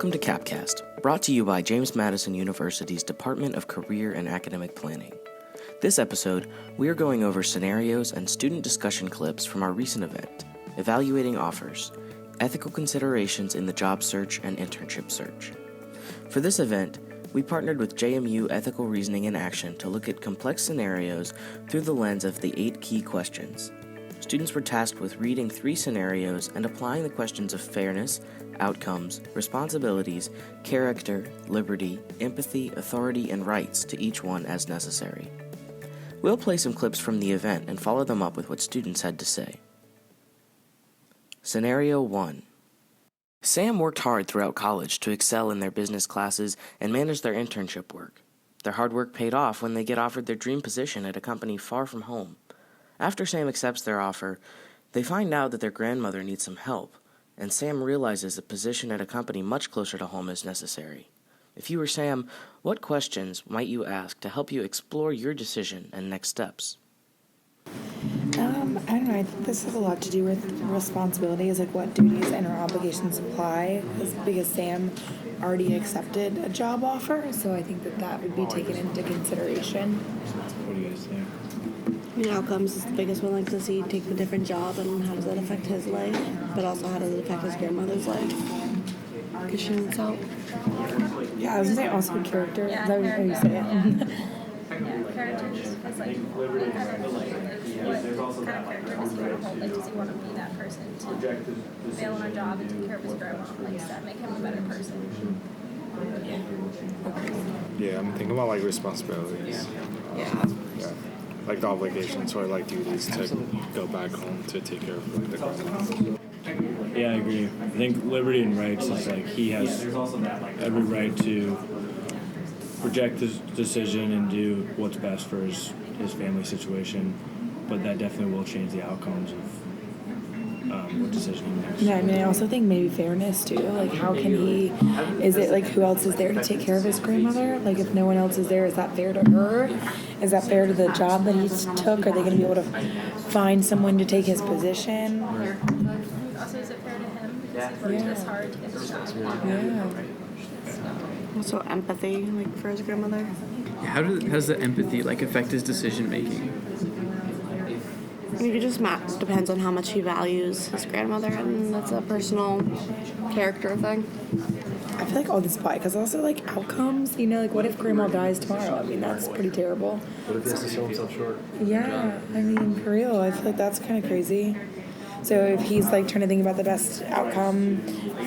Welcome to CAPcast, brought to you by James Madison University's Department of Career and Academic Planning. This episode, we are going over scenarios and student discussion clips from our recent event, Evaluating Offers, Ethical Considerations in the Job Search and Internship Search. For this event, we partnered with JMU Ethical Reasoning in Action to look at complex scenarios through the lens of the 8 key questions. Students were tasked with reading 3 scenarios and applying the questions of fairness, outcomes, responsibilities, character, liberty, empathy, authority, and rights to each one as necessary. We'll play some clips from the event and follow them up with what students had to say. Scenario 1. Sam worked hard throughout college to excel in their business classes and manage their internship work. Their hard work paid off when they get offered their dream position at a company far from home. After Sam accepts their offer, they find out that their grandmother needs some help, and Sam realizes a position at a company much closer to home is necessary. If you were Sam, what questions might you ask to help you explore your decision and next steps? I don't know. I think this has a lot to do with responsibilities, like what duties and our obligations apply, because Sam already accepted a job offer, so I think that would be taken into consideration. What do you guys think? I mean, outcomes is the biggest one. Like, does he take a different job, and how does that affect his life? But also, how does it affect his grandmother's life? Because she needs help. Yeah, I was going to say also character. Yeah, Is that what you say? Yeah, characters is like what kind of character does he want to hold? Like, does he want to be that person to fail on a job and take care of his grandma? Like, does that make him a better person? Yeah, I'm thinking about like responsibilities. Yeah. Yeah. Like the obligations or like duties to go back home to take care of like the grandma. Yeah, I agree. I think liberty and rights is like he has every right to reject his decision and do what's best for his family situation, but that definitely will change the outcomes of what decision he makes. Yeah, I mean, I also think maybe fairness, too. Like, how can he... Is it, like, who else is there to take care of his grandmother? Like, if no one else is there, is that fair to her? Is that fair to the job that he took? Are they going to be able to find someone to take his position? Also, is it fair to him because he worked this hard to get this job? Yeah. Also, empathy, like, for his grandmother. How does the empathy affect his decision making? I mean, it just depends on how much he values his grandmother, and that's a personal character thing. I feel like all this apply because also outcomes, what if grandma dies tomorrow? I mean, that's pretty terrible. What if he has to sell himself short? Yeah, I mean, for real, I feel like that's kind of crazy. So if he's trying to think about the best outcome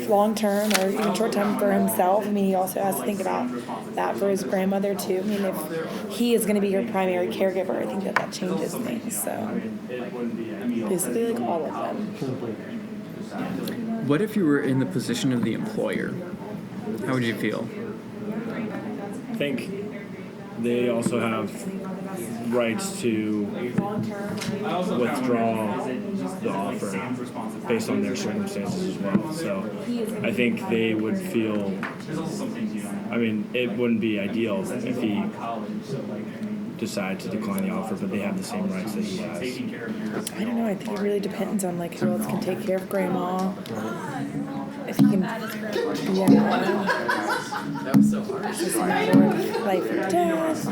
long term or even short term for himself, I mean, he also has to think about that for his grandmother too. I mean, if he is going to be her primary caregiver, I think that changes things. So basically, all of them. What if you were in the position of the employer? How would you feel? I think they also have rights to withdraw the offer based on their circumstances as well. So I think they would feel, I mean, it wouldn't be ideal if he decided to decline the offer, but they have the same rights that he has. I don't know. I think it really depends on who else can take care of grandma. If you can, That was so hard. it's just a matter of life or death.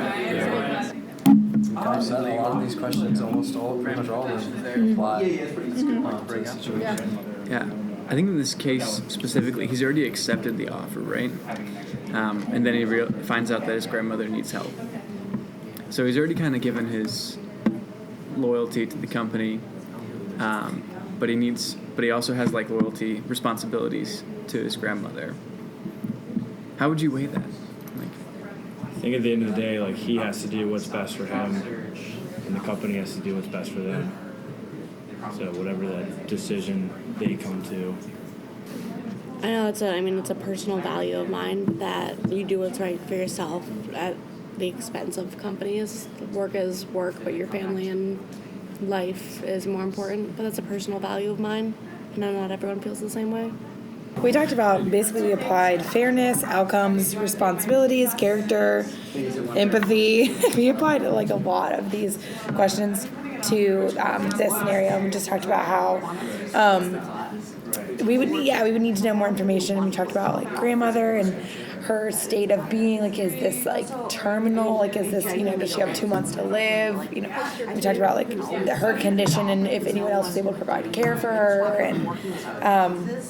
I've said a lot of these questions, pretty much all of them apply to the situation. Yeah, I think in this case specifically, he's already accepted the offer, right? And then he finds out that his grandmother needs help. So he's already kind of given his loyalty to the company, but he also has loyalty responsibilities to his grandmother. How would you weigh that? I think at the end of the day, he has to do what's best for him, and the company has to do what's best for them. So whatever that decision they come to. I know it's a personal value of mine that you do what's right for yourself at the expense of companies. Work is work, but your family and life is more important. But that's a personal value of mine. I know not everyone feels the same way. We talked about basically we applied fairness, outcomes, responsibilities, character, empathy. We applied a lot of these questions to this scenario. We just talked about how we would need to know more information. We talked about like grandmother and her state of being, like, is this like terminal, like, is this, does she have 2 months to live, we talked about like her condition and if anyone else was able to provide care for her, and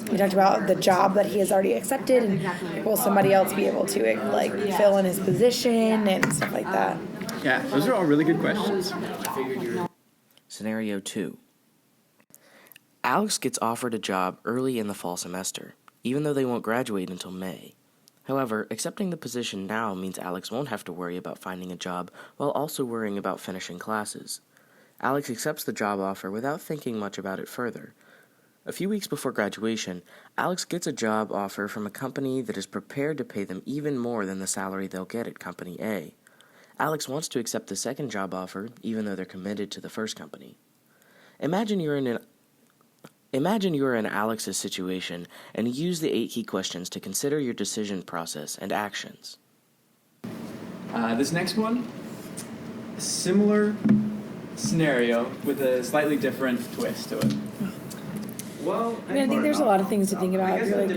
we talked about the job that he has already accepted, and will somebody else be able to like fill in his position and stuff like that. Yeah, those are all really good questions. Scenario 2. Alex gets offered a job early in the fall semester, even though they won't graduate until May. However, accepting the position now means Alex won't have to worry about finding a job while also worrying about finishing classes. Alex accepts the job offer without thinking much about it further. A few weeks before graduation, Alex gets a job offer from a company that is prepared to pay them even more than the salary they'll get at Company A. Alex wants to accept the second job offer, even though they're committed to the first company. Imagine you're in Alex's situation and use the 8 key questions to consider your decision process and actions. This next one, similar scenario with a slightly different twist to it. I think there's a lot of things to think about. You're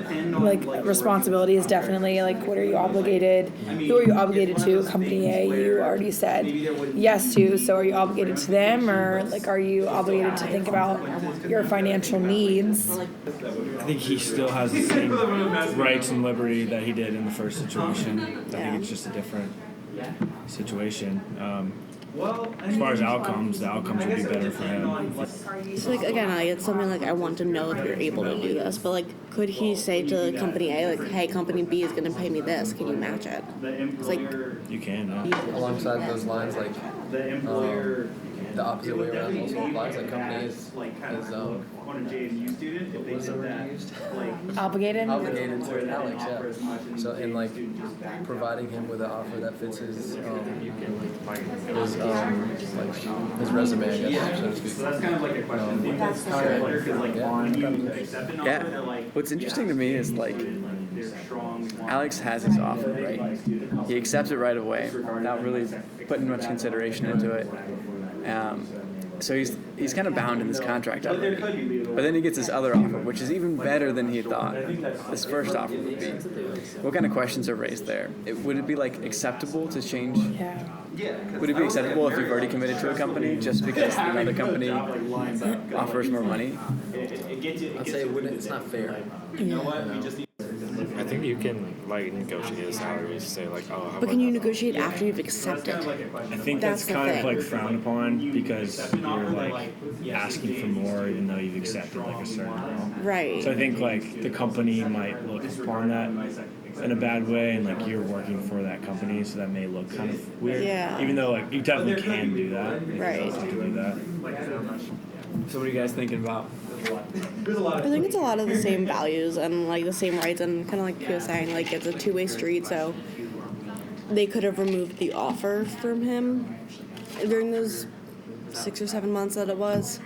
like responsibility is definitely like, what are you obligated? Who are you obligated to? Company A, you already said yes to. So are you obligated to them, or like are you obligated to think about your financial needs? I think he still has the same rights and liberty that he did in the first situation. I think it's just a different situation. As far as outcomes, the outcomes would be better for him. So like again, it's something like I want to know if you're able to do this, but like could he say to Company A like, hey, Company B is going to pay me this, can you match it? It's like You can. Alongside those lines, like the opposite way around also applies. Like company is what was the word you used? Obligated? Obligated to Alex, yeah. So and like providing him with an offer that fits his resume, I guess, so to speak. That's kind of like a question. That's similar because like you accept an offer. Yeah. What's interesting to me is like Alex has his offer, right? He accepts it right away, not really putting much consideration into it. So he's kind of bound in this contract already. But then he gets this other offer, which is even better than he thought this first offer would be. What kind of questions are raised there? Would it be like acceptable to change? Yeah. Would it be acceptable if you've already committed to a company just because another company offers more money? I'd say it's not fair. I think you can like negotiate a salary, say like, oh. but can you negotiate after you've accepted? I think that's the kind thing. of like frowned upon because you're like asking for more even though you've accepted like a certain amount. Right. So I think like the company might look upon that in a bad way, and like you're working for that company, so that may look kind of weird. Yeah. Even though like you definitely can do that. Right. You can do that. So what are you guys thinking about? I think it's a lot of the same values and like the same rights, and kind of like he was saying, like it's a two-way street. So they could have removed the offer from him during those 6 or 7 months that it was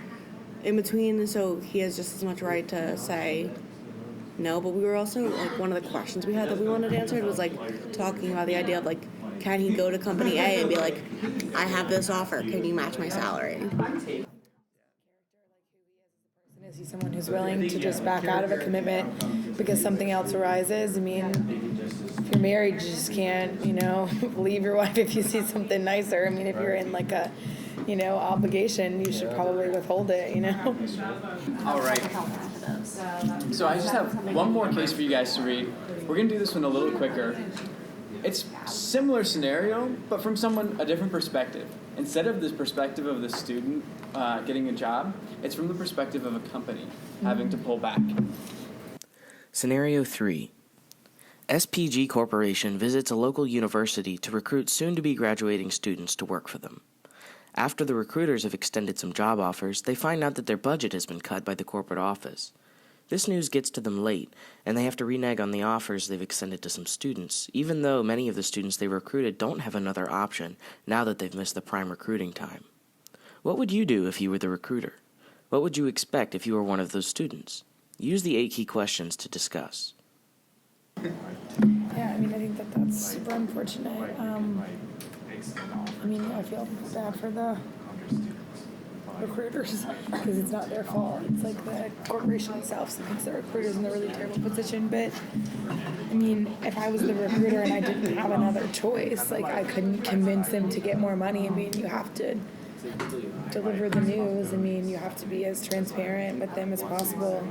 in between. So he has just as much right to say no. But we were also like one of the questions we had that we wanted answered was like talking about the idea of like, can he go to Company A and be like, I have this offer, can you match my salary? Is he someone who's willing to just back out of a commitment because something else arises? I mean, if you're married, you just can't, leave your wife if you see something nicer. I mean, if you're in like a, obligation, you should probably withhold it, All right. So I just have one more case for you guys to read. We're going to do this one a little quicker. It's similar scenario, but from a different perspective. Instead of this perspective of the student getting a job, it's from the perspective of a company having to pull back. Scenario 3. SPG Corporation visits a local university to recruit soon-to-be graduating students to work for them. After the recruiters have extended some job offers, they find out that their budget has been cut by the corporate office. This news gets to them late, and they have to renege on the offers they've extended to some students, even though many of the students they recruited don't have another option now that they've missed the prime recruiting time. What would you do if you were the recruiter? What would you expect if you were one of those students? Use the 8 key questions to discuss. Yeah, I think that's super unfortunate. I feel bad for the recruiters because it's not their fault. It's like the corporation itself so puts the recruiters in a really terrible position. But I mean, if I was the recruiter and I didn't have another choice, like I couldn't convince them to get more money. I mean, you have to deliver the news. I mean, you have to be as transparent with them as possible.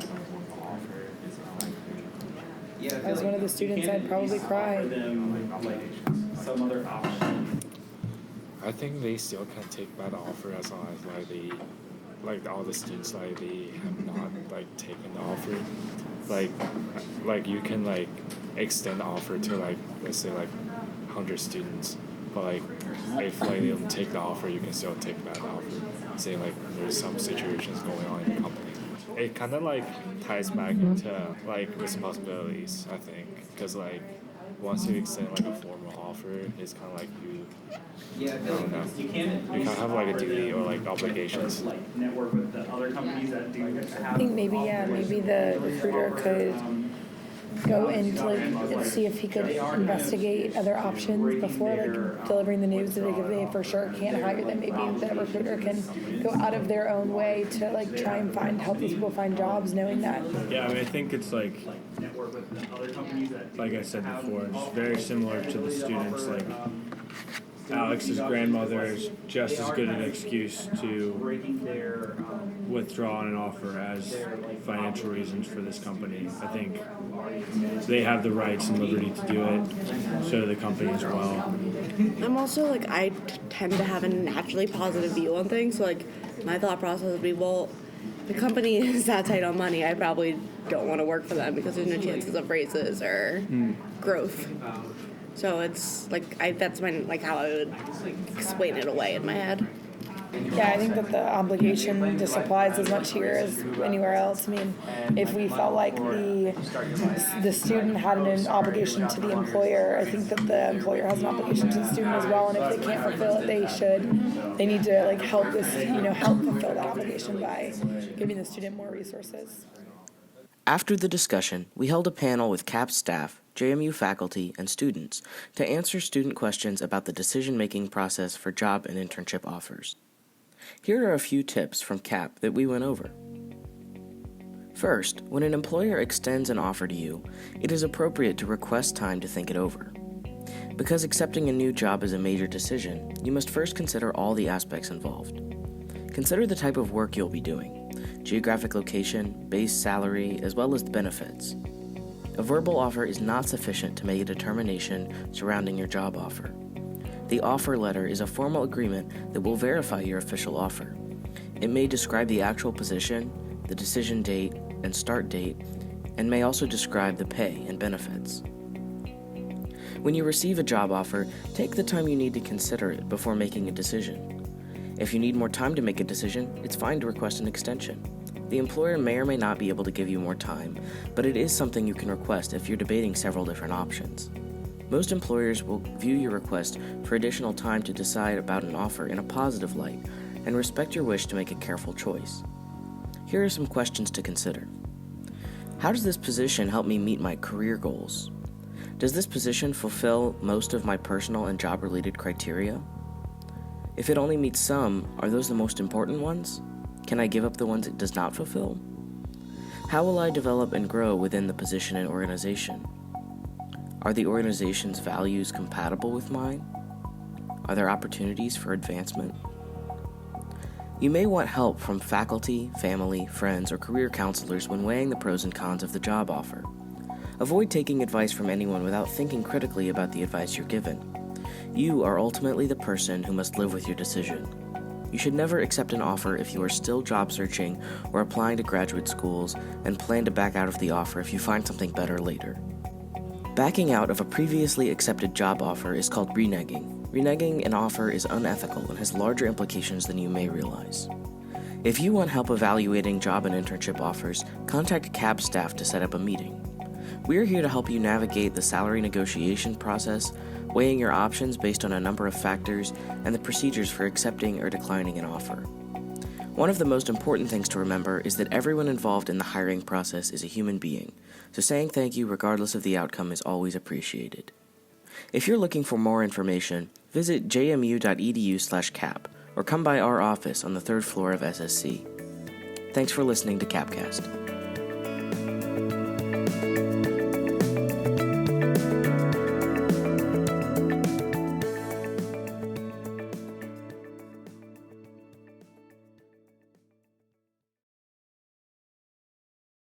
As one of the students, I'd probably cry. I think they still can take that offer as long as all the students they have not taken the offer. Like you can extend the offer to let's say 100 students, but if they don't take the offer, you can still take that offer. Say there's some situations going on in the company. It kind of ties back into responsibilities, I think, because once you extend a formal offer, it's kind of you don't know. You kind of have a duty or obligations. Network with the other companies that do. I think maybe the recruiter could go into and see if he could investigate other options before delivering the news. If they for sure can't hire them, maybe the recruiter can go out of their own way to try and help these people find jobs, knowing that. Yeah, I mean, I think it's like I said before, it's very similar to the students. Alex's grandmother is just as good an excuse to withdraw on an offer as financial reasons for this company. I think they have the rights and liberty to do it, so do the company as well. I'm also I tend to have a naturally positive view on things, so my thought process would be, well, the company is that tight on money, I probably don't want to work for them because there's no chances of raises or growth. So it's that's how I would explain it away in my head. Yeah, I think that the obligation just applies as much here as anywhere else. I mean, if we felt like the student had an obligation to the employer, I think that the employer has an obligation to the student as well. And if they can't fulfill it, they need to help help fulfill that obligation by giving the student more resources. After the discussion, we held a panel with CAP staff, JMU faculty, and students to answer student questions about the decision-making process for job and internship offers. Here are a few tips from CAP that we went over. First, when an employer extends an offer to you, it is appropriate to request time to think it over. Because accepting a new job is a major decision, you must first consider all the aspects involved. Consider the type of work you'll be doing, geographic location, base salary, as well as the benefits. A verbal offer is not sufficient to make a determination surrounding your job offer. The offer letter is a formal agreement that will verify your official offer. It may describe the actual position, the decision date and start date, and may also describe the pay and benefits. When you receive a job offer, take the time you need to consider it before making a decision. If you need more time to make a decision, it's fine to request an extension. The employer may or may not be able to give you more time, but it is something you can request if you're debating several different options. Most employers will view your request for additional time to decide about an offer in a positive light and respect your wish to make a careful choice. Here are some questions to consider. How does this position help me meet my career goals? Does this position fulfill most of my personal and job-related criteria? If it only meets some, are those the most important ones? Can I give up the ones it does not fulfill? How will I develop and grow within the position and organization? Are the organization's values compatible with mine? Are there opportunities for advancement? You may want help from faculty, family, friends, or career counselors when weighing the pros and cons of the job offer. Avoid taking advice from anyone without thinking critically about the advice you're given. You are ultimately the person who must live with your decision. You should never accept an offer if you are still job searching or applying to graduate schools and plan to back out of the offer if you find something better later. Backing out of a previously accepted job offer is called reneging. Reneging an offer is unethical and has larger implications than you may realize. If you want help evaluating job and internship offers, contact CAP staff to set up a meeting. We're here to help you navigate the salary negotiation process, weighing your options based on a number of factors, and the procedures for accepting or declining an offer. One of the most important things to remember is that everyone involved in the hiring process is a human being, so saying thank you regardless of the outcome is always appreciated. If you're looking for more information, visit jmu.edu/cap or come by our office on the third floor of SSC. Thanks for listening to CAPcast.